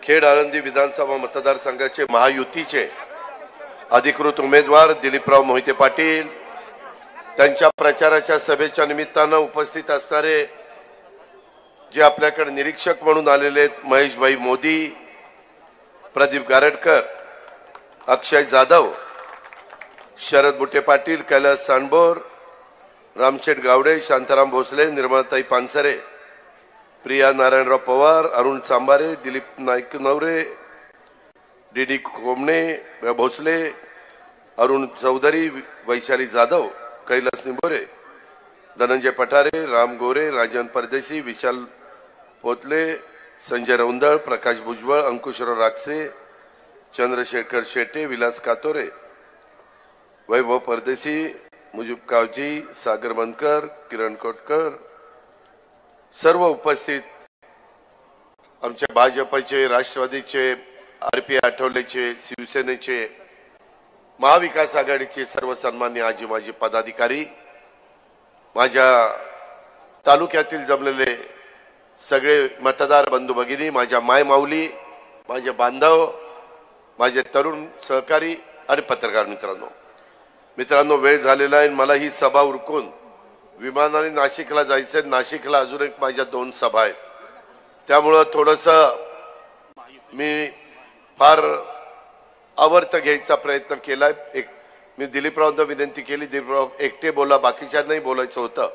खेड आळंदी विधानसभा मतदारसंघाचे महायुतीचे अधिकृत उमेदवार दिलीपराव मोहिते पाटील, त्यांच्या प्रचाराच्या सभेच्या निमित्तानं उपस्थित असणारे जे आपल्याकडे निरीक्षक म्हणून आलेले आहेत महेशभाई मोदी, प्रदीप गारटकर, अक्षय जाधव, शरद बुटे पाटील, कैलास सांडबोर, रामशेठ गावडे, शांताराम भोसले, निर्मलाताई पानसरे, प्रिया नारायणराव पवार, अरुण चांबारे, दिलीप नाईक नवरे, डीडी कोमणे भोसले, अरुण चौधरी, वैशाली जाधव, कैलास निंबोरे, धनंजय पठारे, राम गोरे, राजन परदेशी, विशाल पोतले, संजय रौंदळ, प्रकाश भुजबळ, अंकुशराव राक्षे, चंद्रशेखर शेटे, विलास कातोरे, वैभव परदेशी, मुजीब कावजी, सागर मनकर, किरण कोटकर, सर्व उपस्थित आमच्या भाजपचे, राष्ट्रवादीचे, आरपी आठवलेचे, शिवसेनेचे, महाविकास आघाडीचे सर्व सन्मान्य आजी माजी पदाधिकारी, माझ्या तालुक्यातील जमलेले सगळे मतदार बंधू भगिनी, माझ्या माय माऊली, माझे बांधव, माझे तरुण सहकारी आणि पत्रकार मित्रांनो, वेळ झालेला आहे। मला ही सभा उरकून विमानाने नाशिकला जायचंय। नाशिकला अजून एक माझ्या 2 सभा आहेत, त्यामुळं थोडंसं मी फार आवर्त घ्यायचा प्रयत्न केलाय। मी दिलीपरावांना विनंती केली, दिलीपराव एकटे बोला, बाकीच्यांनाही बोलायचं होतं।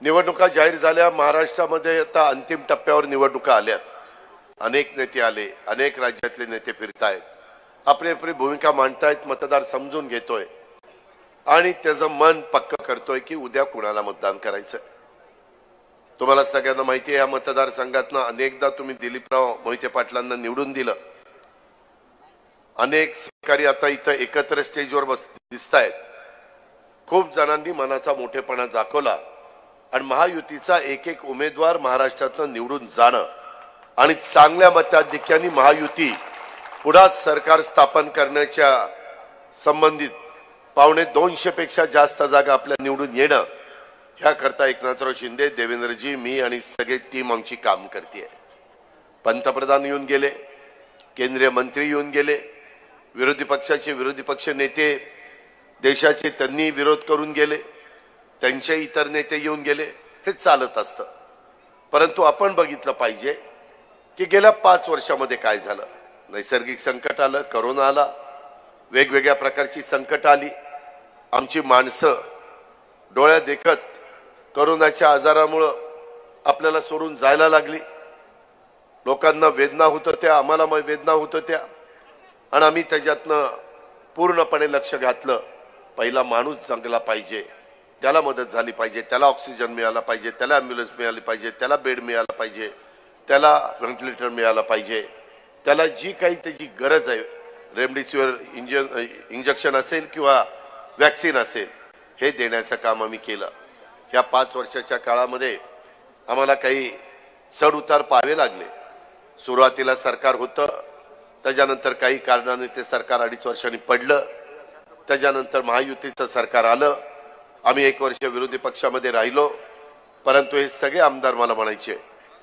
निवडणुका जाहीर झाल्या, महाराष्ट्रामध्ये आता अंतिम टप्प्यावर निवडणुका आल्या, अनेक नेते आले, अनेक राज्यातले नेते फिरतायत, आपली आपली भूमिका मांडतायत, मतदार समजून घेतोय आणि त्याचं मन पक्क करतोय की उद्या कुणाला मतदान करायचं। तुम्हाला सगळ्यांना माहिती आहे, या मतदारसंघातनं अनेकदा तुम्ही दिलीपराव मोहिते पाटलांना निवडून दिलं। अनेक सहकारी आता इथं एकत्र स्टेजवर दिसतायत। खूप जणांनी मनाचा मोठेपणा दाखवला आणि महायुतीचा एक उमेदवार महाराष्ट्रातनं निवडून जाणं आणि चांगल्या मताधिक्याने महायुती पुन्हा सरकार स्थापन करण्याच्या संबंधित 250 पेक्षा जास्त जागा आपल्या निवडून येणं, ह्याकरता एकनाथराव शिंदे, देवेंद्रजी, मी आणि सगळे टीम आमची काम करते। पंतप्रधान येऊन गेले, केंद्रीय मंत्री येऊन गेले, विरोधी पक्ष नेते देशाचे त्यांनी विरोध करून गेले, त्यांचे इतर नेते येऊन गेले, हे चालत असतं। परंतु आपण बघितलं पाहिजे की गेल्या 5 वर्षामध्ये काय झालं। नैसर्गिक संकट आलं, कोरोना आला, वेगवेगळ्या प्रकारची संकट आली, आमची माणसं डोळ्यात देखत कोरोनाच्या आजारामुळे आपल्याला सोडून जायला लागली। लोकांना वेदना होत होत्या, आम्हाला वेदना होत होत्या आणि आम्ही त्याच्यातनं पूर्णपणे लक्ष घातलं। पहिला माणूस जगला पाहिजे, त्याला मदत झाली पाहिजे, त्याला ऑक्सिजन मिळाला पाहिजे, त्याला ॲम्ब्युलन्स मिळाली पाहिजे, त्याला बेड मिळाला पाहिजे, त्याला व्हेंटिलेटर मिळाला पाहिजे, त्याला जी काही त्याची गरज आहे, रेमडेसिवीर इंजेक्शन असेल किंवा वॅक्सिन असेल, हे देण्याचं काम आम्ही केलं। ह्या 5 वर्षाच्या काळामध्ये आम्हाला काही चढ उतार पाहावे लागले। सुरुवातीला सरकार होतं, त्याच्यानंतर काही कारणाने ते सरकार 2.5 वर्षांनी पडलं, त्याच्यानंतर महायुतीचं सरकार आलं, आम्ही 1 वर्ष विरोधी पक्षामध्ये राहिलो। परंतु हे सगळे आमदार मला म्हणायचे,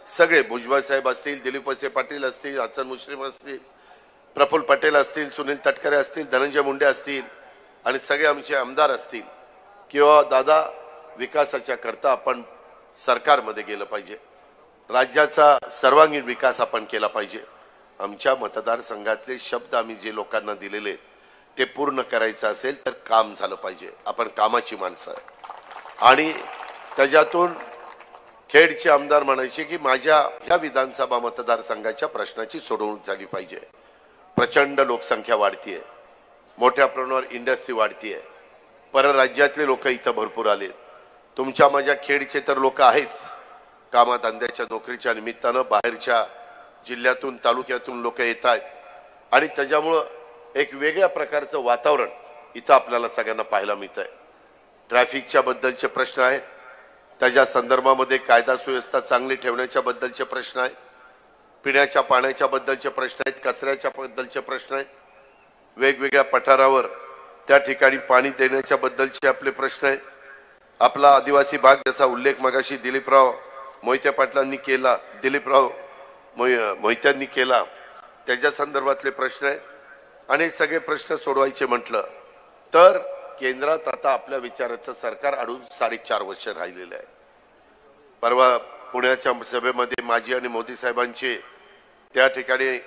सगळे भुजबळ साहेब असतील, दिलीप वळसे पाटील असतील, हसन मुश्रीफ असतील, प्रफुल्ल पटेल असतील, सुनील तटकरे असतील, धनंजय मुंडे असतील आणि सगळे आमचे आमदार असतील, किंवा दादा विकासाच्या करता आपण सरकारमध्ये गेलं पाहिजे, राज्याचा सर्वांगीण विकास आपण केला पाहिजे। आमच्या मतदारसंघातले शब्द आम्ही जे लोकांना दिलेले ते पूर्ण करायचं असेल तर काम झालं पाहिजे। आपण कामाची माणसं आहे आणि त्याच्यातून खेडचे आमदार म्हणायचे की माझ्या ह्या विधानसभा मतदारसंघाच्या प्रश्नाची सोडवणूक झाली पाहिजे। प्रचंड लोकसंख्या वाढतीये, मोठ्या प्रमाणावर इंडस्ट्री वाढतीये, परराज्यातले लोक इथं भरपूर आलेत, तुमच्या माझ्या खेडचे तर लोक आहेच, कामाधंद्याच्या नोकरीच्या निमित्तानं बाहेरच्या जिल्ह्यातून तालुक्यातून लोक येत आहेत आणि त्याच्यामुळं एक वेगळ्या प्रकारचं वातावरण इथं आपल्याला सगळ्यांना पाहायला मिळतंय। ट्रॅफिकच्या बद्दलचे प्रश्न आहेत, त्याच्या संदर्भामध्ये कायदा सुव्यवस्था चांगली ठेवण्याच्या बद्दलचे प्रश्न आहेत, पिण्याच्या पाण्याच्या बद्दलचे प्रश्न आहेत, कचऱ्याच्या बद्दलचे प्रश्न आहेत, वेगवेगळ्या पठारावर त्या ठिकाणी पाणी देण्याच्या बद्दलचे आपले प्रश्न आहेत। आपला आदिवासी भाग जसा उल्लेख मगाशी दिलीपराव मोहिते पाटलांनी केला, दिलीपराव मोहित्यांनी केला, त्याच्या संदर्भातले प्रश्न आहेत आणि सगळे प्रश्न सोडवायचे म्हटलं तर केंद्रात आता आपल्या विचाराचं सरकार अडून 4.5 वर्ष राहिलेलं आहे. परवा पुण्याच्या सभेमध्ये माझी आणि मोदी साहेबांची त्या ठिकाणी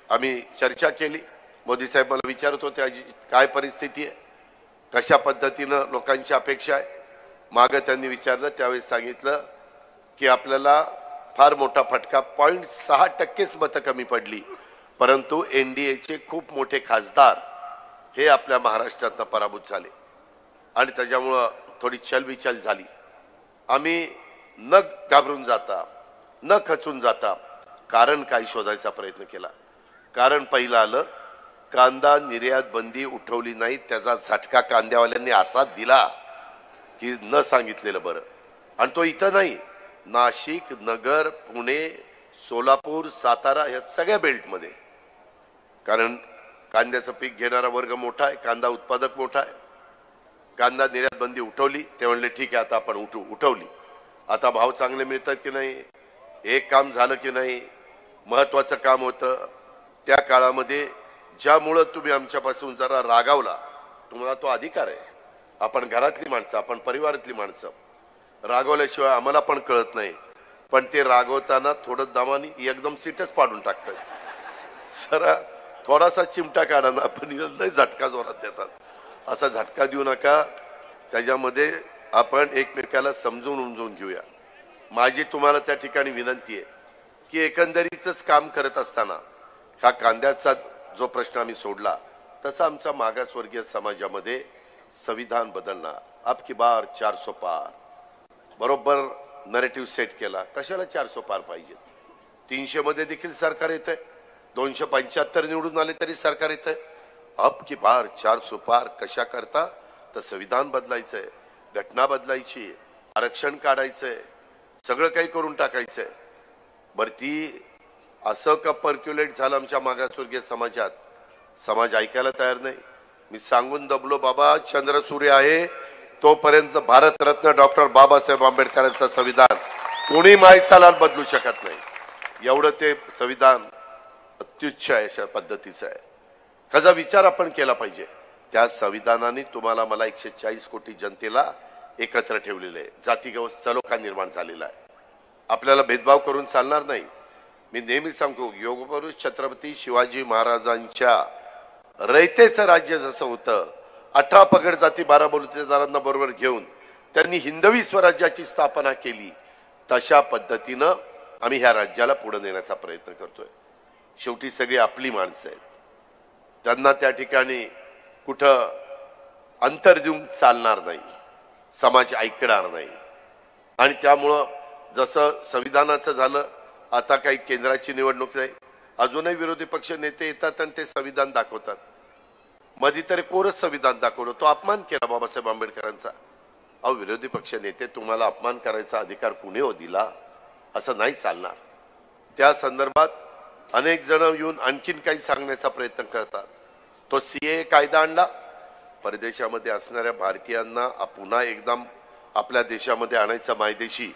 आम्ही चर्चा केली. मोदी साहेब मला विचारत होते आज काय परिस्थिती आहे, कशा पद्धतीनं लोकांची अपेक्षा आहे. मागं त्यांनी विचारलं त्यावेळेस सांगितलं की आपल्याला फार मोठा फटका 0.6% मतं कमी पडली, परंतु एनडीएचे खूप मोठे खासदार हे आपल्या महाराष्ट्रातनं पराभूत झाले आणि त्याच्यामुळं थोडी चलबिचल झाली. आम्ही न घाबरून जाता न खचून जाता कारण काय शोधायचा प्रयत्न केला. कारण पहिलं आलं, कांदा निर्यात बंदी उठवली नाही, त्याचा झटका कांद्यावाल्यांनी असाच दिला की न सांगितलेलं बरं. आणि तो इथं नाही, नाशिक, नगर, पुणे, सोलापूर, सातारा या सगळ्या बेल्टमध्ये. कारण कांद्याचं पीक घेणारा वर्ग मोठा आहे, कांदा उत्पादक मोठा आहे. कांदा निर्यात बंदी उठवली, ते म्हणले ठीक आहे आता आपण उठवली. आता भाव चांगले मिळतात की नाही, एक काम झालं की नाही, महत्वाचं काम होतं त्या काळामध्ये ज्यामुळं तुम्ही आमच्यापासून जरा रागावला, तुम्हाला तो अधिकार आहे. आपण घरातली माणसं, आपण परिवारातली माणसं, रागवल्याशिवाय आम्हाला पण कळत नाही. पण ते रागवताना थोडं दमानी एकदम सीटच पाडून टाकतात. सरा थोडासा चिमटा काढा ना, आपण लय झटका जोरात देतात. असा झटका देऊ नका. त्याच्यामध्ये आपण एकमेकाला समजून उमजून घेऊया. माझी तुम्हाला त्या ठिकाणी विनंती आहे की एकंदरीतच काम करत असताना हा कांद्याचा जो प्रश्न आम्ही सोडला, तसा आमचा मागासवर्गीय समाजामध्ये संविधान बदलणार, अब की बार 400 पार, बरोबर नरेटिव्ह सेट केला. कशाला 400 पार पाहिजे? 300 मध्ये देखील सरकार येतंय, 275 निवडून आले तरी सरकार येतंय. अब की बार 400 पार कशा करता? तर संविधान बदलायचंय, घटना बदलायची, आरक्षण काढायचंय, सगळं काही करून टाकायचंय. बरं ती असं का पर्क्युलेट झालं आमच्या मागासवर्गीय समाजात? समाज ऐकायला तयार नाही. मी सांगून दबलो, बाबा चंद्र सूर्य आहे तोपर्यंत भारतरत्न डॉक्टर बाबासाहेब आंबेडकरांचं संविधान कोणी मायचाला बदलू शकत नाही. एवढं ते संविधान अत्युच्च आहे, अशा पद्धतीचं आहे. त्याचा विचार आपण केला पाहिजे. त्या संविधानाने तुम्हाला मला 140 कोटी जनतेला एकत्र ठेवलेलं आहे. जातीगत सलोखा निर्माण झालेला आहे. आपल्याला भेदभाव करून चालणार नाही. मी नेहमी सांगतो, योगपुरुष छत्रपती शिवाजी महाराजांच्या रयतेचं राज्य जसं होतं, 18 पगड जाती 12 बलुतेदारांना बरोबर घेऊन त्यांनी हिंदवी स्वराज्याची स्थापना केली, तशा पद्धतीनं आम्ही ह्या राज्याला पुढे नेण्याचा प्रयत्न करतोय. शेवटी सगळी आपली माणसं आहेत, त्यांना त्या ठिकाणी कुठं अंतर देऊन चालणार नाही, समाज ऐकणार नाही. आणि त्यामुळं जसं संविधानाचं झालं, आता काही केंद्राची निवडणूक आहे, अजूनही विरोधी पक्ष नेते येतात आणि ते संविधान दाखवतात. मध्ये तरी कोरच संविधान दाखवलं, तो अपमान केला बाबासाहेब आंबेडकरांचा. अहो विरोधी पक्ष नेते, तुम्हाला अपमान करायचा अधिकार कुणी हो दिला? असं नाही चालणार. त्या संदर्भात अनेक जण येऊन आणखीन काही सांगण्याचा प्रयत्न करतात. तो सीए कायदा आणला, परदेशामध्ये असणाऱ्या भारतीयांना पुन्हा एकदा आपल्या देशामध्ये आणायचा मायदेशी,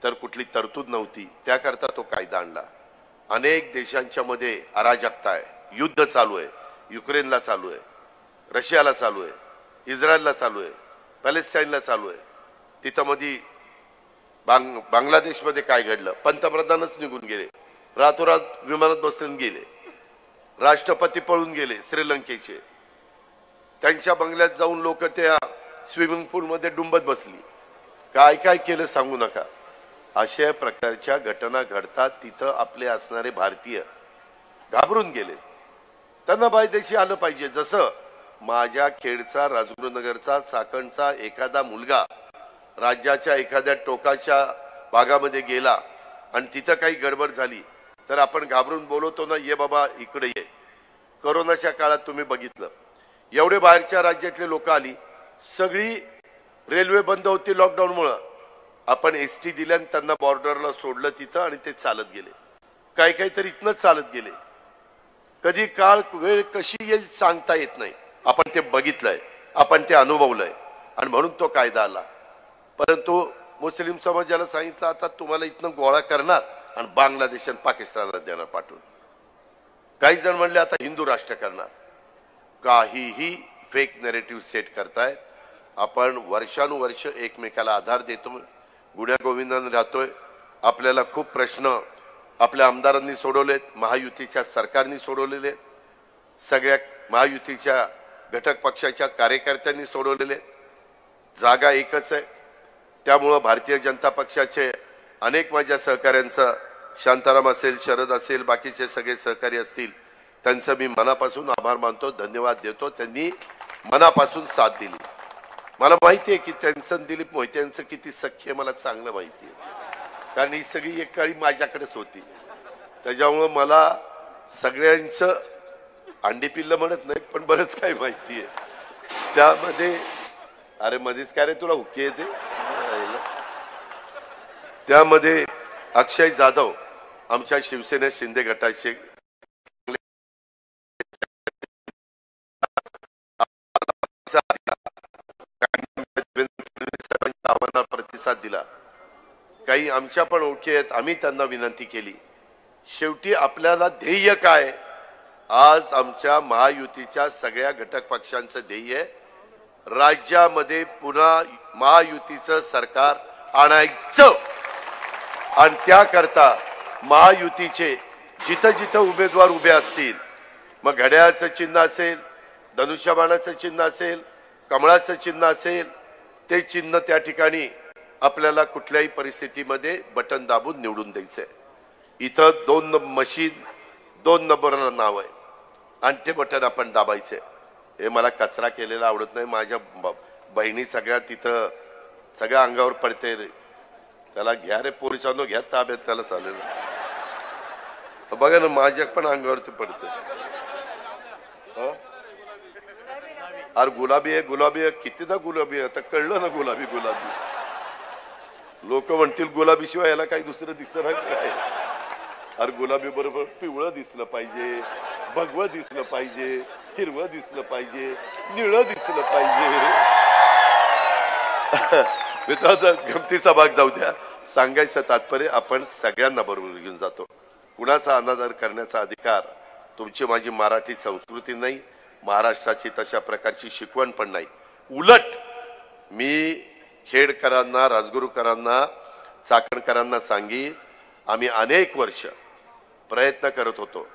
तर कुठली तरतूद नव्हती, त्याकरता तो कायदा आणला. अनेक देशांच्या मध्ये अराजकता आहे, युद्ध चालू आहे, युक्रेनला चालू आहे, रशियाला चालू आहे, इस्रायलला चालू आहे, पॅलेस्टाईनला चालू आहे. तिथं मध्ये बांगलादेशमध्ये काय घडलं? पंतप्रधानच निघून गेले, रातोरात विमानात बसून गेले. राष्ट्रपती पळून गेले श्रीलंकेचे, त्यांच्या बंगल्यात जाऊन लोक त्या स्विमिंग पूल मध्ये डुंबत बसली. काय काय केलं सांगू नका. अशा प्रकारच्या घटना घडतात. तिथं आपले असणारे भारतीय घाबरून गेले. त्यांना बायदेशी आलं पाहिजे. जसं माझ्या खेडचा, राजगुरुनगरचा, चाकणचा एखादा मुलगा राज्याच्या एखाद्या टोकाच्या भागामध्ये गेला आणि तिथं काही गडबड झाली तर आपण घाबरून बोलवतो ना, ये बाबा इकडे ये. कोरोनाच्या काळात तुम्ही बघितलं, एवढे बाहेरच्या राज्यातले लोक आली, सगळी रेल्वे बंद होती लॉकडाऊनमुळे. आपण एसटी दिल्या आणि त्यांना बॉर्डरला सोडलं तिथं आणि ते चालत गेले. काही काही तर इथनच चालत गेले. कधी काळ वेळ कशी येईल सांगता येत नाही. आपण ते बघितलंय, आपण ते अनुभवलंय आणि म्हणून तो कायदा आला. परंतु मुस्लिम समाजाला सांगितलं आता तुम्हाला इथनं गोळा करणार आणि बांगलादेश आणि पाकिस्तानला देणार पाठवून. काही जण म्हणले आता हिंदू राष्ट्र करणार. काहीही फेक नॅरेटिव्ह सेट करतायत. आपण वर्षानुवर्ष एकमेकाला आधार देतो, गुण्यागोविंदाने राहतोय. आपल्याला खूप प्रश्न आपल्या आमदारांनी सोडवलेत, महायुतीच्या सरकारने सोडवलेले, सगळ्या महायुतीच्या घटक पक्षाच्या कार्यकर्त्यांनी सोडवलेले. जागा एकच आहे. त्यामुळं भारतीय जनता पक्षाचे अनेक माझ्या सहकाऱ्यांचा, शांताराम असेल, शरद असेल, बाकीचे सगळे सहकारी असतील, त्यांचं मी मनापासून आभार मानतो, धन्यवाद देतो. त्यांनी मनापासून साथ दिली. मला माहिती आहे की त्यांचं दिलीप मोहित्यांचं किती सख्य मला चांगलं माहिती आहे, कारण ही सगळी एक काळी माझ्याकडेच होती. त्याच्यामुळं मला सगळ्यांचं अंडी पिल्लं म्हणत नाही, पण बरंच काही माहिती आहे. त्यामध्ये अरे मध्येच काय रे तुला हुकी येते. त्यामध्ये अक्षय जाधव आमच्या शिवसेना शिंदे गटाचे प्रतिसाद दिला. काही आमच्या पण ओळखी आहेत, आम्ही त्यांना विनंती केली. शेवटी आपल्याला ध्येय काय? आज आमच्या महायुतीच्या सगळ्या घटक पक्षांचं ध्येय राज्यामध्ये पुन्हा महायुतीचं सरकार आणायचं. आणि त्याकरता महायुतीचे जिथं जिथं उमेदवार उभे असतील, मग घड्याळाचं चिन्ह असेल, धनुष्यबाणाचं चिन्ह असेल, कमळाचं चिन्ह असेल, ते चिन्ह त्या ठिकाणी आपल्याला कुठल्याही परिस्थितीमध्ये बटन दाबून निवडून द्यायचंय. इथं 2 मशीन 2 नंबरला नाव आहे आणि ते बटन आपण दाबायचंय. हे मला कचरा केलेला आवडत नाही. माझ्या बहिणी सगळ्या तिथं सगळ्या अंगावर पडते रे. त्याला घ्या रे पोलिसांनो, घ्या ताब्यात, त्याला चालेल. बघा ना माझ्या पण अंगावरती पडते. अरे गुलाबी आहे, गुलाबी आहे, कितीदा गुलाबी आहे, आता कळलं ना गुलाबी गुलाबी. लोक म्हणतील गुलाबी शिवाय याला काही दुसरं दिसणार काय. अरे गुलाबी बरोबर पिवळं दिसलं पाहिजे, भगवं दिसलं पाहिजे, हिरवं दिसलं पाहिजे, निळं दिसलं पाहिजे. मित्रांनो गमतीचा भाग जाऊ द्या. सांगायचं तात्पर्य आपण सगळ्यांना बरोबर घेऊन जातो. कुणाचा अनादर करण्याचा अधिकार तुमची माझी मराठी संस्कृती नाही, महाराष्ट्राची तशा प्रकारची शिकवण पण नाही. उलट मी खेडकरांना, राजगुरूकरांना, चाकणकरांना सांगी, आम्ही अनेक वर्ष प्रयत्न करत होतो.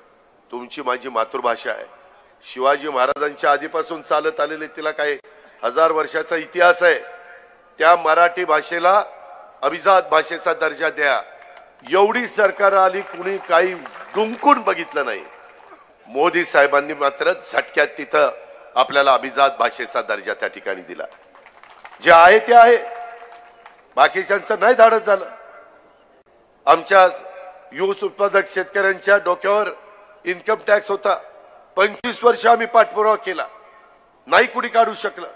तुमची माझी मातृभाषा आहे, शिवाजी महाराजांच्या आधीपासून चालत आलेले, तिला काही 1000 वर्षाचा इतिहास आहे. त्या मराठी भाषेला अभिजात भाषेचा दर्जा द्या. एवढी सरकार आली, कुणी काही डुंकून बघितलं नाही. मोदी साहेबांनी मात्र झटक्यात तिथं आपल्याला अभिजात भाषेचा दर्जा त्या ठिकाणी दिला. जे आहे ते आहे, बाकीच्यांचं नाही धाडस झालं. आमच्या ऊस उत्पादक शेतकऱ्यांच्या डोक्यावर इन्कम टॅक्स होता. 25 वर्ष आम्ही पाठपुरावा केला, नाही कुणी काढू शकलं.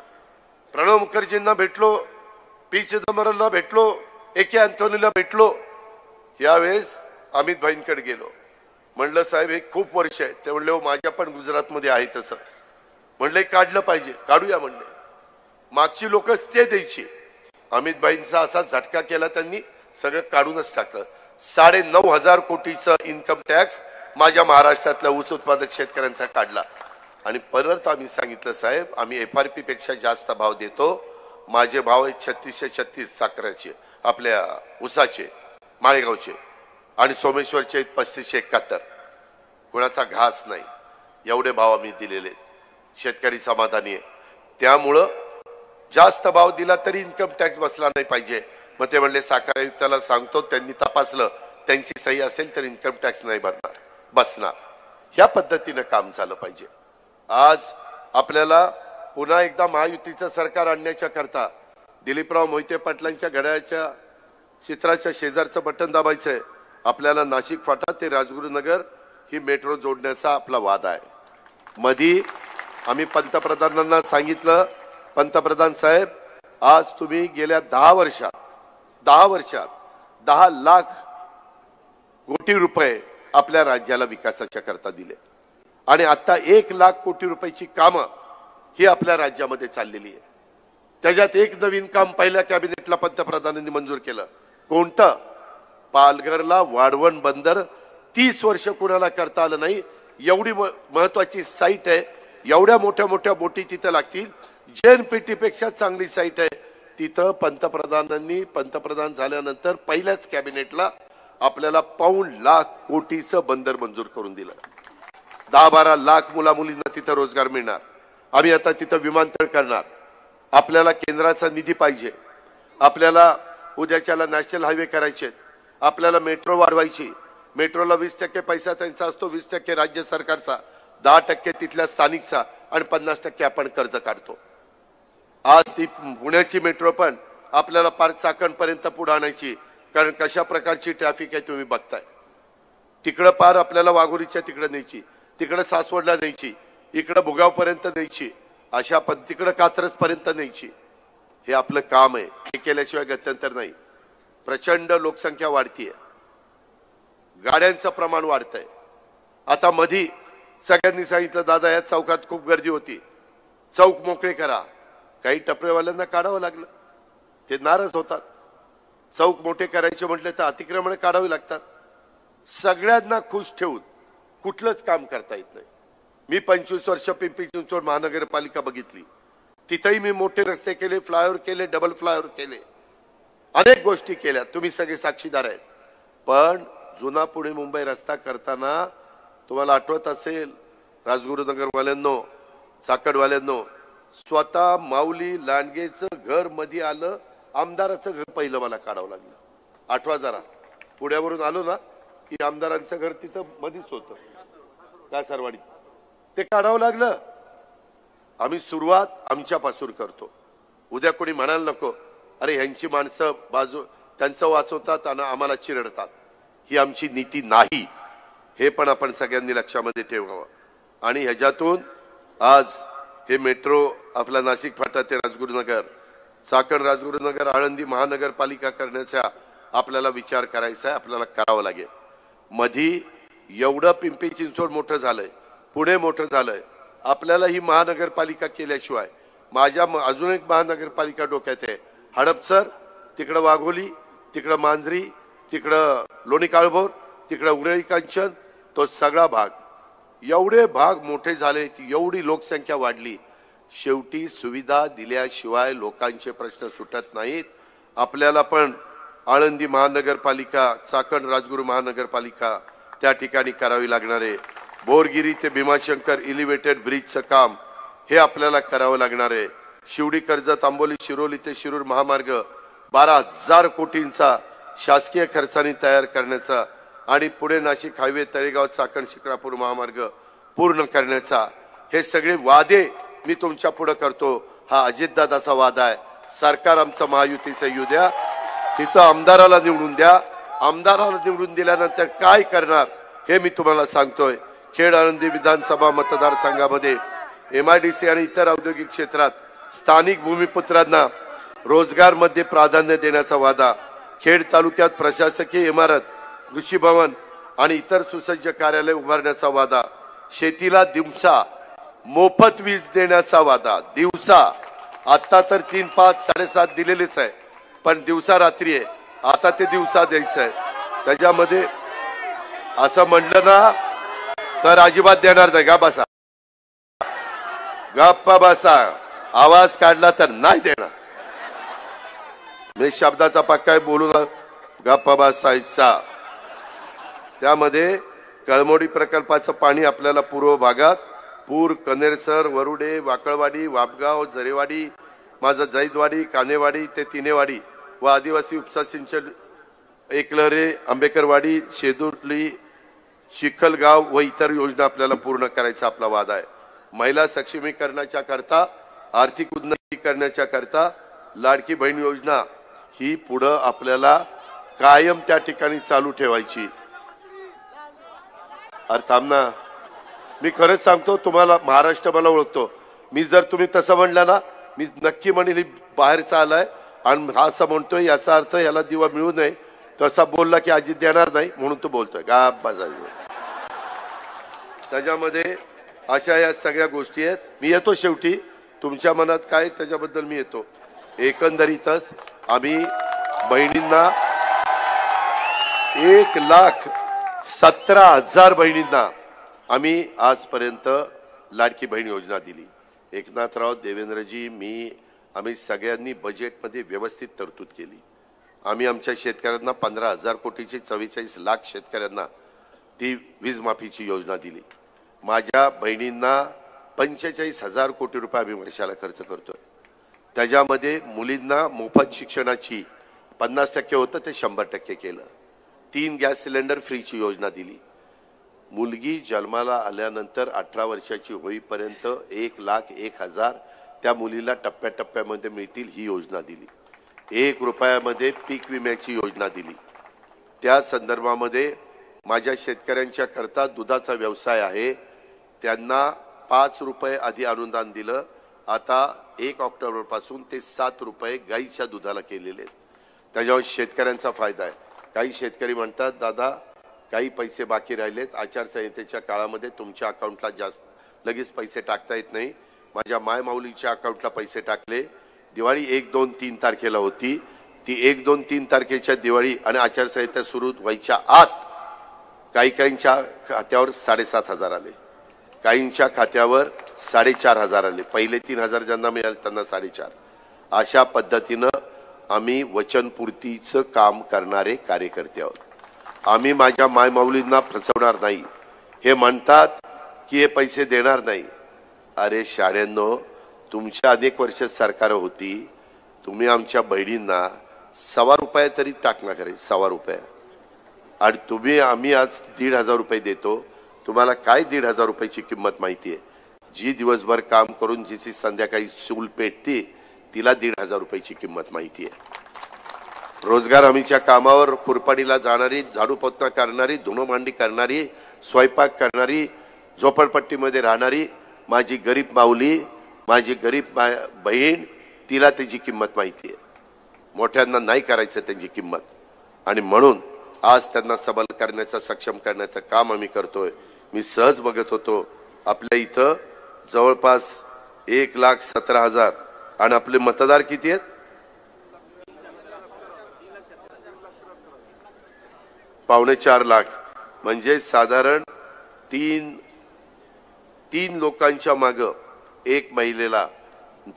प्रणव मुखर्जींना भेटलो, पी चिदंबरमला भेटलो, एके अँथोनीला भेटलो. यावेळेस अमित भाईंकडे गेलो. म्हणलं साहेब हे खूप वर्ष आहे. ते म्हणले माझ्या पण गुजरातमध्ये आहे तसं. म्हणले काढलं पाहिजे, काढूया म्हणले. मागची लोक ते द्यायची. अमित भाईंचा असा झटका केला, त्यांनी सगळं काढूनच टाकलं. 9,500 कोटीचा इन्कम टॅक्स माझ्या महाराष्ट्रातल्या ऊस उत्पादक शेतकऱ्यांचा काढला. आणि परत आम्ही सांगितलं साहेब आम्ही FRP पेक्षा जास्त भाव देतो. माझे भाव आहेत 3636 साखरेचे, आपल्या ऊसाचे, माळेगावचे, आणि सोमेश्वरचे 3571. कोणाचा घास नाही, एवढे भाव आम्ही दिलेले. शेतकरी समाधानी आहे. त्यामुळं जास्त भाव दिला तरी इन्कम टॅक्स बसला नाही पाहिजे. मग ते म्हणले साखर आयुक्ताला सांगतो, त्यांनी तपासलं, त्यांची सही असेल तर इन्कम टॅक्स नाही बसणार. ह्या पद्धतीने काम झालं पाहिजे. आज आपल्याला पुन्हा एकदा महायुतीचं सरकार आणण्याच्या करता दिलीपराव मोहिते पाटलांच्या घड्याळाच्या चित्राच्या शेजारचं बटन दाबायचंय. आपल्याला नाशिक फाटा ते राजगुरुनगर ही मेट्रो जोडण्याचा आपला वाद आहे. मधी आम्ही पंतप्रधानांना सांगितलं, पंतप्रधान साहेब आज तुम्ही गेल्या 10 वर्षात 10 लाख कोटी रुपये आपल्या राज्याला विकासाच्या करता दिले. आणि आता 1 लाख कोटी रुपयाची कामं ही आपल्या राज्यामध्ये चाललेली आहे. त्याच्यात एक नवीन काम पहिल्या कॅबिनेटला पंतप्रधानांनी मंजूर केलं. कोणतं? पालघरला वाढवण बंदर 30 वर्ष कुणाला करता आलं नाही. एवढी महत्वाची साईट आहे, एवढ्या मोठ्या मोठ्या बोटी तिथं लागतील. JNPT पेक्षा चांगली साईट आहे. तिथं पंतप्रधान झाल्यानंतर पहिल्याच कॅबिनेटला आपल्याला ₹1,00,000 कोटीचं बंदर मंजूर करून दिलं. 10-12 लाख मुला मुलींना तिथं रोजगार मिळणार. आम्ही आता तिथं विमानतळ करणार. आपल्याला केंद्राचा निधी पाहिजे. आपल्याला उद्याच्याला नॅशनल हायवे करायचे. आपल्याला मेट्रो वाढवायची. मेट्रोला 20% पैसा त्यांचा असतो, 20% राज्य सरकारचा, 10% तिथल्या स्थानिकचा आणि 50% आपण कर्ज काढतो. आज ती पुण्याची मेट्रो पण आपल्याला पार चाकणपर्यंत पुढे आणायची. कारण कशा प्रकारची ट्रॅफिक आहे तुम्ही बघताय. तिकडं पार आपल्याला वाघोलीच्या तिकडे न्यायची, तिकडे सासवडला न्यायची, इकडे भुगावपर्यंत न्यायची, अशा तिकडे कात्रज पर्यंत न्यायची. हे आपलं काम आहे. हे केल्याशिवाय गत्यंतर नाही. प्रचंड लोकसंख्या वाढतीये, गाड्यांचं प्रमाण वाढतंय. आता मधी सगळ्यांनी सांगितलं दादा या चौकात खूप गर्दी होती, चौक मोकळे करा. काही टपरेवाल्यांना काढावं लागलं. ते नाराज होतात. चौक मोठे करायचे म्हटले तर अतिक्रमण काढावी लागतात. सगळ्यांना खुश ठेवून कुठलंच काम करता येत नाही. मी 25 वर्ष पिंपरी चिंचवड महानगरपालिका बघितली. तिथेही मी मोठे रस्ते केले, फ्लायओव्हर केले, डबल फ्लायओव्हर केले, अनेक गोष्टी केल्या. तुम्ही सगळे साक्षीदार आहेत. पण जुना पुणे मुंबई रस्ता करताना तुम्हाला आठवत असेल राजगुरुनगरवाल्यांनो, चाकणवाल्यांनो, स्वतः माऊली लांडगेचं घर मध्ये आलं. आमदाराचं घर पहिलं मला काढावं लागलं. आठवा जरा. पुण्यावरून आलो ना की आमदारांचं घर तिथं मध्येच होतं, कासारवाडी. ते काढावं लागलं. आम्ही सुरुवात आमच्यापासून करतो. उद्या कोणी म्हणायला नको अरे ह्यांची माणसं बाजू त्यांचं वाचवतात आणि आम्हाला चिरडतात. ही आमची नीती नाही. हे पण आपण सगळ्यांनी लक्षामध्ये ठेवावं. आणि ह्याच्यातून आज हे मेट्रो आपला नाशिक फाटा ते राजगुरुनगर, चाकण राजगुरुनगर, आळंदी महानगरपालिका करण्याचा आपल्याला विचार करायचा आहे. आपल्याला करावं लागेल. मधी एवढं पिंपरी चिंचवड मोठं झालंय, पुणे मोठं झालंय. आपल्याला ही महानगरपालिका केल्याशिवाय माझ्या अजून एक महानगरपालिका डोक्यात आहे, हडपसर, तिकडं वाघोली, तिकडं मांजरी, तिकडं लोणी काळभोर, तिकडं उरळी कांचन, तो सगळा भाग. एवढे भाग मोठे झाले, एवढी लोकसंख्या वाढली. शेवटी सुविधा दिल्याशिवाय लोकांचे प्रश्न सुटत नाहीत. आपल्याला पण आळंदी महानगरपालिका, चाकण राजगुरू महानगरपालिका त्या ठिकाणी करावी लागणार आहे. बोरगिरी ते भीमाशंकर एलिव्हेटेड ब्रिजचं काम हे आपल्याला करावं लागणार आहे. शिवडी कर्जत आंबोली शिरोली ते शिरूर महामार्ग 12,000 कोटींचा शासकीय खर्चाने तयार करण्याचा आणि पुणे नाशिक हायवे तळेगाव चाकण शिक्रापूर महामार्ग पूर्ण करण्याचा, हे सगळे वादे मी तुमच्या पुढे करतो. हा अजितदादाचा वादा आहे. सरकार आमचं महायुतीचं येऊ द्या, तिथं आमदाराला निवडून द्या. आमदाराला निवडून दिल्यानंतर काय करणार हे मी तुम्हाला सांगतोय. खेड आळंदी विधानसभा मतदारसंघामध्ये MIDC आणि इतर औद्योगिक क्षेत्रात स्थानिक भूमिपुत्रांना रोजगार मध्ये प्राधान्य देण्याचा वादा. खेड तालुक्यात प्रशासकीय इमारत, कृषी भवन आणि इतर सुसज्ज कार्यालय उभारण्याचा वादा. शेतीला दिवसा मोफत वीज देण्याचा वादा. दिवसा, आता तर 3, 5, 7.5 दिलेलेच आहे, पण दिवसा रात्री आहे. आता ते दिवसा द्यायचं आहे. त्याच्यामध्ये असं म्हणलं ना तर अजिबात देणार नाही. गा बसा, गप्पा बसा. आवाज काढला तर नाही देणार. मी शब्दाचा पक्का बोलू ना, गप्पा बसायचा. त्यामध्ये कळमोडी प्रकल्पाचं पाणी आपल्याला पूर्व भागात पूर, कनेरसर, वरुडे, वाकळवाडी, वापगाव, जरेवाडी, माझा जैदवाडी, कानेवाडी ते तिनेवाडी व आदिवासी उपसा सिंचन एकलरे, आंबेकरवाडी, शेदुर्ली, चिखलगाव व इतर योजना आपल्याला पूर्ण करायचा आपला वादा आहे. महिला सक्षमीकरणाच्या करता, आर्थिक उन्नती करण्याच्या करता लाडकी बहीण योजना ही पुढे आपल्याला कायम त्या ठिकाणी चालू ठेवायची. अरे थांब ना, मी खरंच सांगतो तुम्हाला, महाराष्ट्र मला ओळखतो. मी जर तुम्ही तसं म्हणलं ना, मी नक्की म्हणेल बाहेरचा आलाय आणि हा असं म्हणतोय याचा अर्थ याला दिवा मिळू नये. तसा बोलला की अजित देणार नाही म्हणून तो बोलतोय. गाप बसायचं. त्याच्यामध्ये अशा या सगळ्या गोष्टी आहेत. मी येतो शेवटी, तुमच्या मनात काय त्याच्याबद्दल मी येतो. एकंदरीतच आम्ही बहिणींना 1,17,000 बहिणींना आम्ही आजपर्यंत लाडकी बहीण योजना दिली. एकनाथराव, देवेंद्रजी, आम्ही सगळ्यांनी बजेटमध्ये व्यवस्थित तरतूद केली. आम्ही आमच्या शेतकऱ्यांना 15,000 कोटीची 44 लाख शेतकऱ्यांना ती वीज माफीची योजना दिली. माझ्या बहिणींना 45,000 कोटी रुपये आम्ही वर्षाला खर्च करतोय. त्याच्यामध्ये मुलींना मोफत शिक्षणाची 50% होतं ते 100% केलं. 3 गॅस सिलेंडर फ्रीची योजना दिली. मुलगी जन्माला आल्यानंतर 18 वर्षाची होईपर्यंत 1,01,000 त्या मुलीला टप्प्याटप्प्यामध्ये मिळतील ही योजना दिली. 1 रुपयामध्ये पीक विम्याची योजना दिली. त्या संदर्भामध्ये माझ्या शेतकऱ्यांच्या करता दुधाचा व्यवसाय आहे त्यांना 5 रुपये आधी अनुदान दिलं. आता 1 ऑक्टोबर पासून ते 7 रुपये गाईच्या दुधाला केलेले आहेत. त्याच्यावर शेतकऱ्यांचा फायदा आहे. काही शेतकरी म्हणतात दादा काही पैसे बाकी राहिलेत, आचारसंहितेच्या काळामध्ये तुमच्या अकाउंटला जास्त लगेच पैसे टाकता येत नाही. माझ्या मायमाऊलीच्या अकाउंटला पैसे टाकले. दिवाळी 1, 2, 3 तारखेला होती. ती 1, 2, 3 तारखेच्या दिवाळी आणि आचारसंहिता सुरू व्हायच्या आत काहींच्या खात्यावर 7,500 आले, काहींच्या खात्यावर 4,500 आले. पहिले 3,000 ज्यांना मिळाले त्यांना 4,500. अशा पद्धतीनं आम्ही वचनपूर्तीचं काम करणारे कार्यकर्ते आहोत. आम्ही माझ्या मायमाऊलींना फसवणार नाही. हे म्हणतात की हे पैसे देणार नाही. अरे शाळेंनो, तुमच्या अनेक वर्ष सरकार होती, तुम्ही आमच्या बहिणींना 1.25 रुपये तरी टाकणार करे, 1.25 रुपये. आणि आम्ही आज 1,500 रुपये देतो. तुम्हाला काय 1,500 रुपयाची किंमत माहिती आहे? जी दिवसभर काम करून जिची संध्याकाळी चूल पेटते तिला 1,500 रुपयाची किंमत माहिती आहे. रोजगार हमीच्या कामावर कुरपणीला जाणारी, झाडू पोछा करणारी, धुणं भांडी करणारी, स्वयंपाक करणारी, झोपडपट्टीमध्ये राहणारी माझी गरीब माऊली, माझी गरीब बहीण, तिला त्याची किंमत माहिती आहे. मोठ्यांना नाही करायचं त्यांची किंमत. आणि म्हणून आज त्यांना सबल करण्याचं, सक्षम करण्याचं काम आम्ही करतोय. मी सहज बघत होतो आपल्या इथं जवळपास 1,17,000 आणि आपले मतदार किती आहेत? 3.25 लाख. म्हणजे साधारण 3 लोकांच्या मागे एक महिलेला,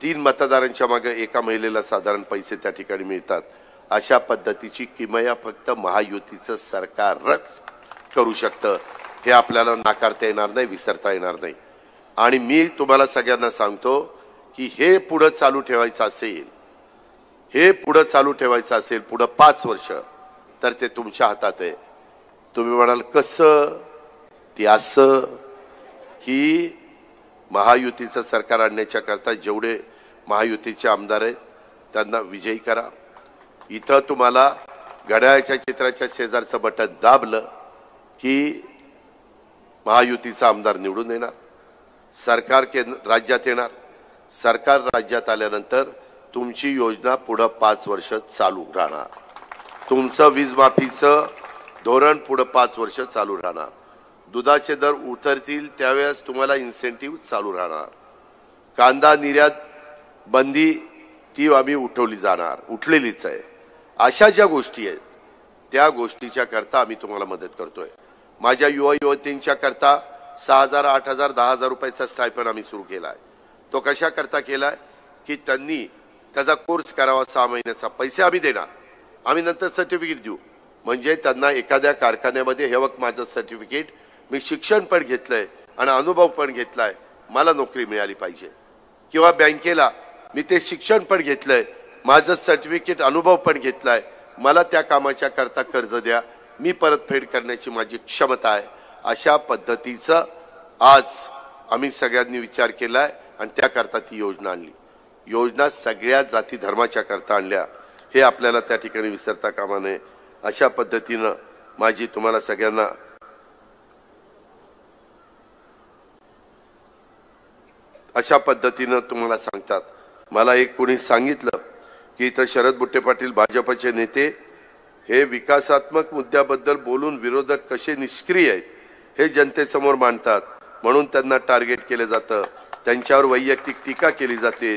3 मतदारांच्या मागे एका महिलेला साधारण पैसे त्या ठिकाणी मिळतात. अशा पद्धतीची किमया फक्त महायुतीचं सरकारच करू शकतं. हे आपल्याला नाकारता येणार नाही, विसरता येणार नाही. आणि मी तुम्हाला सगळ्यांना सांगतो की हे पुढे चालू ठेवायचं असेल, हे पुढे चालू ठेवायचं असेल पुढे 5 वर्ष, तर ते तुमच्या हातात आहे. तुम्ही म्हणाल कसं? ते असं की महायुतीचं सरकार आणण्याच्या करता जेवढे महायुतीचे आमदार आहेत त्यांना विजयी करा. इथं तुम्हाला घड्याळाच्या चित्राच्या शेजारचं बटन दाबलं की महायुतीचा आमदार निवडून येणार, सरकार राज्यात येणार. सरकार राज्यात आल्यानंतर तुमची योजना पुढे 5 वर्ष चालू राहणार. तुमचं वीज माफीचं धोरण पुढे 5 वर्ष चालू राहणार. दुधाचे दर उतरतील त्यावेळेस तुम्हाला इन्सेंटिव्ह चालू राहणार. कांदा निर्यात बंदी ती आम्ही उठलेलीच आहे. अशा ज्या गोष्टी आहेत त्या गोष्टीच्या करता आम्ही तुम्हाला मदत करतोय. माझ्या युवा युवतींच्या करता 6,000, 8,000, 10,000 रुपयाचा स्टायपेंड आम्ही सुरू केलाय. तो कशा करता केलाय की त्यांनी त्याचा कोर्स करावा 6 महिन्याचा. पैसे आम्ही देणार, आम्ही नंतर सर्टिफिकेट देऊ. म्हणजे त्यांना एखाद्या कारखान्यामध्ये हे वक्त माझं सर्टिफिकेट, मी शिक्षण पण घेतलंय आणि अनुभव पण घेतलाय, मला नोकरी मिळाली पाहिजे. किंवा बँकेला मी ते शिक्षण पण घेतलंय, माझं सर्टिफिकेट, अनुभव पण घेतलाय, मला त्या कामाच्या करता कर्ज द्या, मी परतफेड करण्याची माझी क्षमता आहे. अशा पद्धतीचं आज आम्ही सगळ्यांनी विचार केलाय आणि त्याकरता ती योजना आणली. योजना सगळ्या जाती धर्माच्या करता आणल्या, हे आपल्याला त्या ठिकाणी विसरता कामा नये. अशा पद्धतीनं माझी तुम्हाला सगळ्यांना अशा पद्धतीनं तुम्हाला सांगतात. मला एक कोणी सांगितलं की इथं शरद बुट्टे पाटील भाजपचे नेते हे विकासात्मक मुद्द्याबद्दल बोलून विरोधक कसे निष्क्रिय आहेत हे जनतेसमोर मांडतात, म्हणून त्यांना टार्गेट केले जातं, त्यांच्यावर वैयक्तिक टीका केली जाते.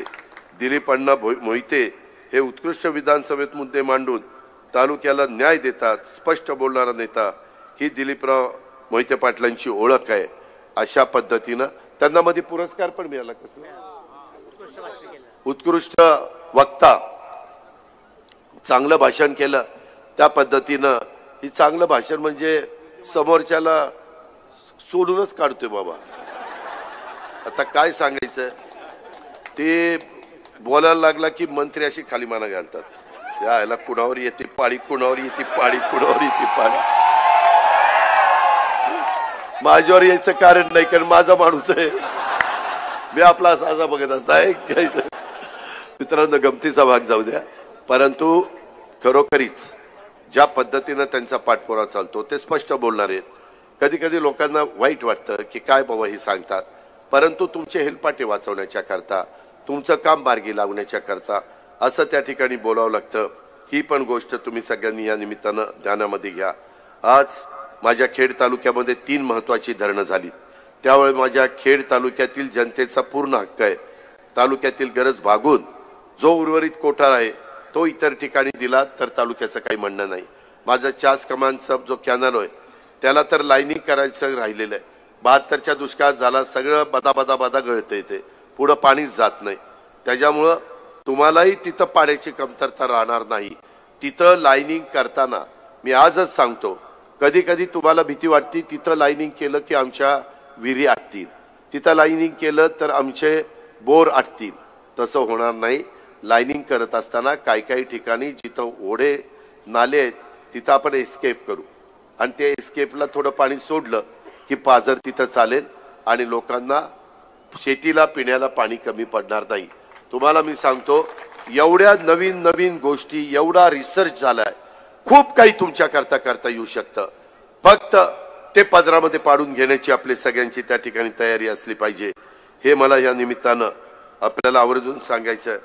दिलीप अण्णा मोहिते हे उत्कृष्ट विधानसभेत मुद्दे मांडून तालुक्याला न्याय देतात, स्पष्ट बोलणारा नेता ही दिलीपराव मोहिते पाटलांची ओळख आहे. अशा पद्धतीनं त्यांना मध्ये पुरस्कार पण मिळाला. कसं उत्कृष्ट वक्ता, चांगलं भाषण केलं त्या पद्धतीनं. ही चांगलं भाषण म्हणजे समोरच्याला सोडूनच काढतोय बाबा. आता काय सांगायचं, ते बोलायला लागला की मंत्री अशी खाली माना घालतात. यायला कुणावर येते पाळी, कुणावर येते पाळी, कुणावर येते पाळी. माझ्यावर यायचं कारण नाही, कारण माझा माणूस आहे, मी आपला साजा बघत असताय. मित्रांनो, गमतीचा भाग जाऊ द्या, परंतु खरोखरीच ज्या पद्धतीनं त्यांचा पाठपुरावा चालतो ते स्पष्ट बोलणार आहेत. कधी कधी लोकांना वाईट वाटतं की काय बाबा हे सांगतात, परंतु तुमचे हेलपाटे वाचवण्याच्या करता, तुमचं काम मार्गी लावण्याच्या करता असं त्या ठिकाणी बोलावं लागतं. ही पण गोष्ट तुम्ही सगळ्यांनी या निमित्तानं ध्यानामध्ये घ्या. आज माझ्या खेड तालुक्यामध्ये 3 महत्वाची धरणं झाली. त्यावेळी माझ्या खेड तालुक्यातील जनतेचा पूर्ण हक्क आहे. तालुक्यातील गरज भागून जो उर्वरित कोठार आहे तो इतर ठिकाणी दिला तर तालुक्याचं काही म्हणणं नाही. माझा चास कमानचा जो कॅनल आहे त्याला तर लाईनिंग करायचं राहिलेलं आहे. 72च्या दुष्काळात झाला, सगळं बदा गळतं येते, पुढं पाणीच जात नाही. त्याच्यामुळं तुम्हालाही तिथं पाण्याची कमतरता राहणार नाही. तिथं लाईनिंग करताना मी आजच सांगतो, कधी कधी तुम्हाला भीती वाटते तिथं लाईनिंग केलं की आमच्या विहिरी आटतील, तिथं लाईनिंग केलं तर आमचे बोर आटतील. तसं होणार नाही. लाईनिंग करत असताना काही ठिकाणी जिथं ओढे नाले आहेत तिथं आपण एस्केप करू, आणि ते एस्केपला थोडं पाणी सोडलं की पाझर तिथं चालेल आणि लोकांना शेतीला पिण्याला पाणी कमी पडणार नाही. तुम्हाला मी सांगतो, एवढ्या नवीन नवीन गोष्टी, एवढा रिसर्च झालाय, खूप काही तुमच्या करता येऊ शकतं. फक्त ते पदरामध्ये पाडून घेण्याची आपली सगळ्यांची त्या ठिकाणी तयारी असली पाहिजे. हे मला या निमित्तानं आपल्याला आवर्जून सांगायचं.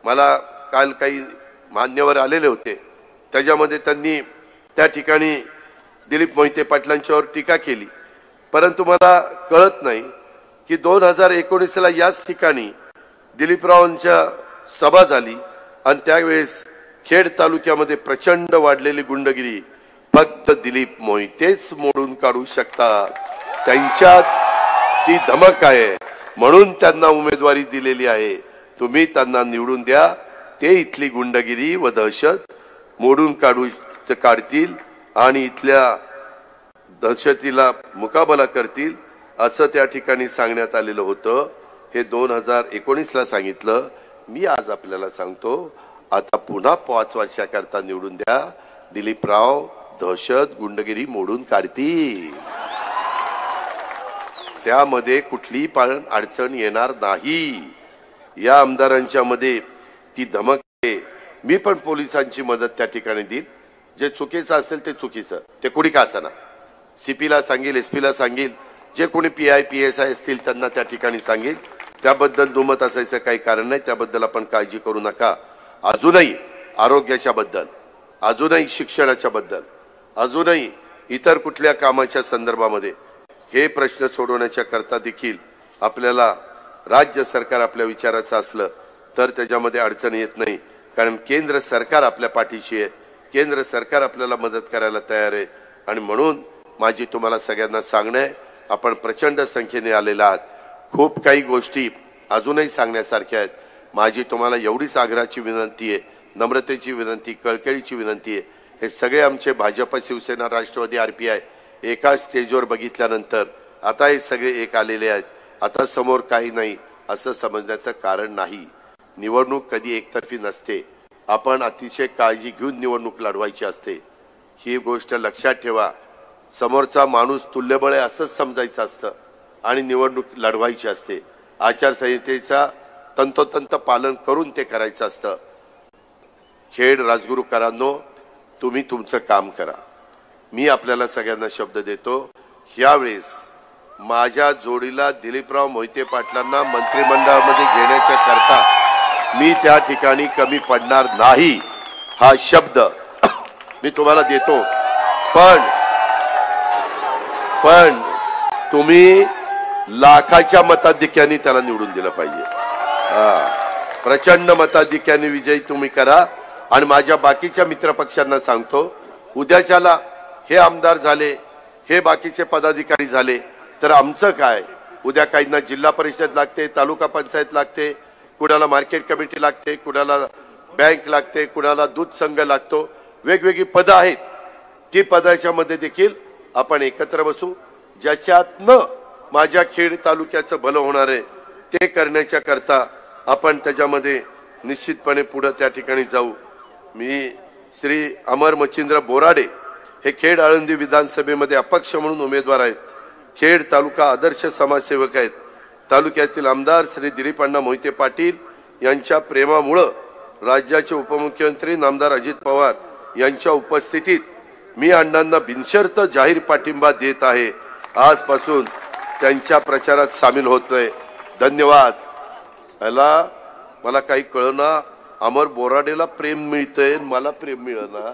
मला काल काही मान्यवर आलेले होते, त्याच्यामध्ये त्यांनी त्या ठिकाणी दिलीप मोहिते पाटलांच्यावर टीका केली, परंतु मला कळत नाही की 2019ला याच ठिकाणी दिलीपरावांच्या सभा झाली आणि त्यावेळेस खेड तालुक्यामध्ये प्रचंड वाढलेली गुंडगिरी फक्त दिलीप मोहितेच मोडून काढू शकतात. त्यांच्यात ती धमक आहे, म्हणून त्यांना उमेदवारी दिलेली आहे. तुम्ही त्यांना निवडून द्या, ते इथली गुंडगिरी व दहशत मोडून काढतील आणि इथल्या दहशतीला मुकाबला करतील असं त्या ठिकाणी सांगण्यात आलेलं होतं. हे 2019ला सांगितलं. मी आज आपल्याला सांगतो, आता पुन्हा 5 वर्षाकरता निवडून द्या. दिलीपराव दहशत गुंडगिरी मोडून काढतील, त्यामध्ये कुठली पण अडचण येणार नाही. या आमदारांच्या मध्ये ती धमक आहे. मी पण पोलिसांची मदत त्या ठिकाणी देईल. जे चुकीचं असेल ते चुकीचं, ते कुणी का असना, सीपीला सांगेल, एसपीला सांगेल, जे कोणी PI PSI असतील त्यांना त्या ठिकाणी सांगेल. त्याबद्दल दुमत असायचं काही कारण नाही, त्याबद्दल आपण काळजी करू नका. अजूनही आरोग्याच्या बद्दल, अजूनही शिक्षणाच्या बद्दल, अजूनही इतर कुठल्या कामाच्या संदर्भामध्ये हे प्रश्न सोडवण्याच्या करता देखील आपल्याला राज्य सरकार आपल्या विचाराचं असलं तर त्याच्यामध्ये अडचण येत नाही. कारण केंद्र सरकार आपल्या पाठीशी आहे, केंद्र सरकार आपल्याला मदत करायला तयार आहे. आणि म्हणून माझी तुम्हाला सगळ्यांना सांगणं आहे, आपण प्रचंड संख्येने आलेला आहात. खूप काही गोष्टी अजूनही सांगण्यासारख्या आहेत. माझी तुम्हाला एवढीच आग्रहाची विनंती आहे, नम्रतेची विनंती, कळकळीची विनंती आहे. हे सगळे आमचे भाजप, शिवसेना, राष्ट्रवादी, RPI एकाच स्टेजवर बघितल्यानंतर आता हे सगळे एक आलेले आहेत. आता समोर काही नाही असं समजण्याचं कारण नाही. निवडणूक कधी एकतर्फी नसते. आपण अतिशय काळजी घेऊन निवडणूक लढवायची असते. ही गोष्ट लक्षात ठेवा. समोरचा माणूस तुल्यबळ आहे असंच समजायचं असतं आणि निवडणूक लढवायची असते. आचारसंहितेचा तंतोतंत पालन करून ते करायचं असतं. खेड राजगुरूकरांनो, तुम्ही तुमचं काम करा. मी आपल्याला सगळ्यांना शब्द देतो, यावेळेस माझ्या जोडीला दिलीपराव मोहिते पाटलांना मंत्रिमंडळामध्ये घेण्याच्या करता मी त्या ठिकाणी कमी पडणार नाही, हा शब्द मी तुम्हाला देतो. पण तुम्ही लाखाच्या मताधिक्याने त्याला निवडून दिलं पाहिजे. प्रचंड मताधिक्याने विजयी तुम्ही करा. आणि माझ्या बाकीच्या मित्रपक्षांना सांगतो, उद्याच्याला हे आमदार झाले, हे बाकीचे पदाधिकारी झाले, तर आमचं काय, उद्या काहींना जिल्हा परिषद लागते, तालुका पंचायत लागते, कुणाला मार्केट कमिटी लागते, कुणाला बँक लागते, कुणाला दूध संघ लागतो, वेगवेगळी पदं आहेत. ती पदाच्या मध्ये देखील आपण एकत्र बसू. ज्याच्यातनं माझ्या खेड तालुक्याचं भलं होणार आहे ते करण्याच्या करता आपण त्याच्यामध्ये निश्चितपणे पुढे त्या ठिकाणी जाऊ. मी श्री अमर मच्छिंद्र बोराडे हे खेड आळंदी विधानसभेमध्ये अपक्ष म्हणून उमेदवार आहेत. खेड तालुका आदर्श समाजसेवक आहेत. तालुक्यातील आमदार श्री दिलीप अण्णा मोहिते पाटील यांच्या प्रेमामुळं राज्याचे उपमुख्यमंत्री नामदार अजित पवार यांच्या उपस्थितीत मी अण्णांना बिनशर्त जाहीर पाठिंबा देत आहे. आजपासून त्यांच्या प्रचारात सामील होत नाही. धन्यवाद. मला काही कळना, अमर बोराडेला प्रेम मिळतंय, मला प्रेम मिळना.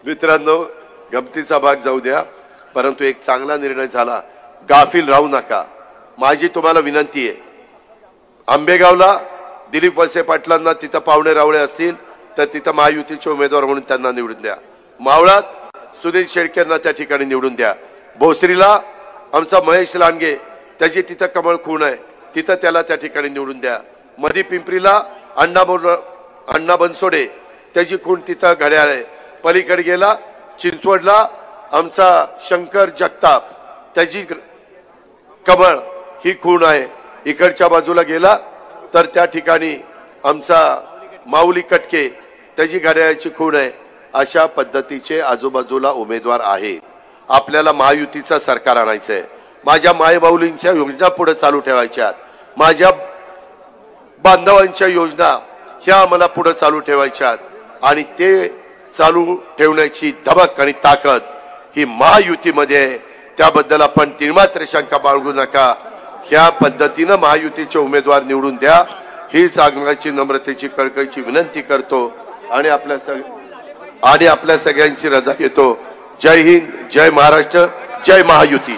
मित्रांनो, गमतीचा भाग जाऊ द्या, परंतु एक चांगला निर्णय झाला. गाफील राहू नका. माझी तुम्हाला विनंती आहे, आंबेगावला दिलीप वळसे पाटलांना तिथं पाहुणे रावळे असतील तर तिथं महायुतीचे उमेदवार म्हणून त्यांना निवडून द्या. मावळात सुनील शेळकेंना त्या ठिकाणी निवडून द्या. भोसरीला आमचा महेश लांडगे, त्याची तिथं कमळ खूण आहे, तिथं त्याला त्या ठिकाणी निवडून द्या. मधी पिंपरीला अण्णा बनसोडे, त्याची खूण तिथं घड्याळ आहे. पलीकडे गेला चिंचवडला आमचा शंकर जगताप, त्याची कमळ ही खूण आहे. इकडच्या बाजूला गेला तर त्या ठिकाणी आमचा माऊली कटके, त्याची घड्याळाची खूण आहे. अशा पद्धतीचे आजूबाजूला उमेदवार आहेत. आपल्याला महायुतीचं सरकार आणायचंय. माझ्या मायबाऊलींच्या योजना पुढे चालू ठेवायच्या, माझ्या बांधवांच्या योजना ह्या आम्हाला पुढे चालू ठेवायच्या आणि ते चालू ठेवण्याची धमक आणि ताकद ही महायुतीमध्ये आहे. त्याबद्दल आपण तिळमात्र शंका बाळगू नका. ह्या पद्धतीनं महायुतीचे उमेदवार निवडून द्या, ही सांगण्याची नम्रतेची कळकळीची विनंती करतो आणि आपल्या सगळ्यांची रजा घेतो. जय हिंद, जय महाराष्ट्र, जय महायुती.